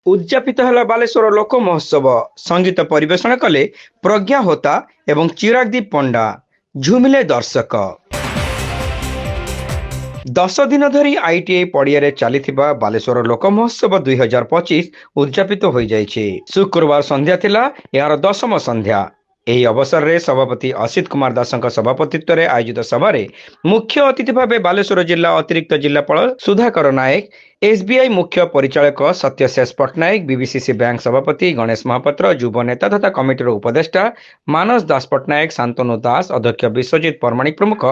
उद्यापित है बालेश्वर लोक महोत्सव। संगीत परिवेषण कले प्रज्ञा होता एवं चिरागदीप पंडा। झुमिले दर्शक। 10 दिन धरी आईटीआई पड़िया चली बालेश्वर लोक महोत्सव 2025 उद्यापित हो जाइए। शुक्रवार संध्या थिला यार 10म संध्या। ଏହି ଅବସରରେ ସଭାପତି ଅସିତ କୁମାର ଦାସଙ୍କ ସଭାପତିତ୍ୱରେ ଆୟୋଜିତ ସଭାରେ ମୁଖ୍ୟ ଅତିଥି ଭାବେ ବାଲେଶ୍ୱର ଜିଲ୍ଲା ଅତିରିକ୍ତ ଜିଲ୍ଲାପାଳ ସୁଧାକର ନାୟକ, ଏସବିଆଇ ମୁଖ୍ୟ ପରିଚାଳକ ସତ୍ୟଶେଷ ପଟ୍ଟନାୟକ, ବିବିସିସି ବ୍ୟାଙ୍କ ସଭାପତି ଗଣେଶ ମହାପାତ୍ର, ଯୁବ ନେତା ତଥା କମିଟିର ଉପଦେଷ୍ଟା ମାନସ ଦାସ ପଟ୍ଟନାୟକ, ଶାନ୍ତନୁ ଦାସ, ଅଧ୍ୟକ୍ଷ ବିଶ୍ୱଜିତ ପରମାଣିକ ପ୍ରମୁଖ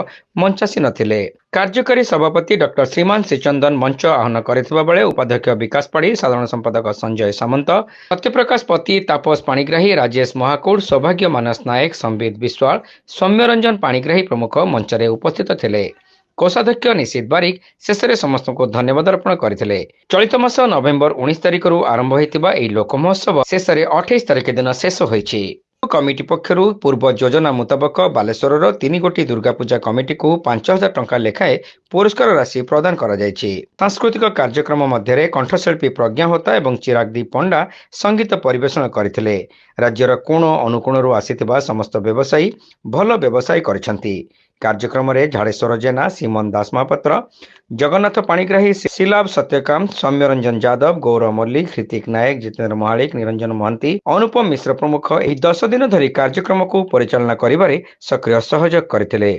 ମଞ୍ଚାସୀନ ଥିଲେ। କାର୍ଯ୍ୟକାରୀ ସଭାପତି ଡକ୍ଟର ଶ୍ରୀମାନ ଶ୍ରୀଚନ୍ଦନ ମଞ୍ଚ ଆହ୍ୱାନ କରିଥିବା ବେଳେ ଉପାଧ୍ୟକ୍ଷ ବିକାଶ ପାଢ଼ୀ, ସାଧାରଣ ସମ୍ପାଦକ ସଞ୍ଜୟ ସାମନ୍ତ, ସତ୍ୟପ୍ରକାଶ ପତି, ତାପସ ପାଣିଗ୍ରାହୀ, ରାଜେଶ ମହାକୁଡ଼, ସୌଭାଗ୍ୟ ମାନସ ନାୟକ, ସମ୍ବିତ ବିଶ୍ୱାଳ, ସୌମ୍ୟରଞ୍ଜନ ପାଣିଗ୍ରାହୀ ପ୍ରମୁଖ ମଞ୍ଚରେ ଉପସ୍ଥିତ ଥିଲେ। कोषाध्यक्ष निशित बारिक शेष में समस्त को धन्यवाद अर्पण करते। चलित मास नवेम्बर 19 तारिख आरंभ होता लोक महोत्सव शेष में 28 तारिख दिन शेष होती। कमिटी पक्षर पूर्व योजना मुताबक बालेश्वर 3 गोटी दुर्गा पूजा कमिटी को 5000 टंका लेखाएं पुरस्कार राशि प्रदान कर सांस्कृतिक कार्यक्रम मध्य कंठशिल्पी प्रज्ञा होता और चिरागदीप पंडा संगीत परिवेषण करते। राज्यर कोण अनुकोणरू आसीथिबा समस्त व्यवसायी भल व्यवसाय करछंती। कार्यक्रम में झाड़ेश्वर जेना, सीमन दास महापात्र, जगन्नाथ पाणिग्राही, शिलाभ सत्यकाम, सौम्यरंजन यादव, गौरव मल्लिक, ऋतिक नायक, जितेंद्र महालिक, निरंजन महांती, अनुपम मिश्र प्रमुख यह 10 दिन धरी कार्यक्रम को परिचालना करिबारे सक्रिय सहयोग करथिले।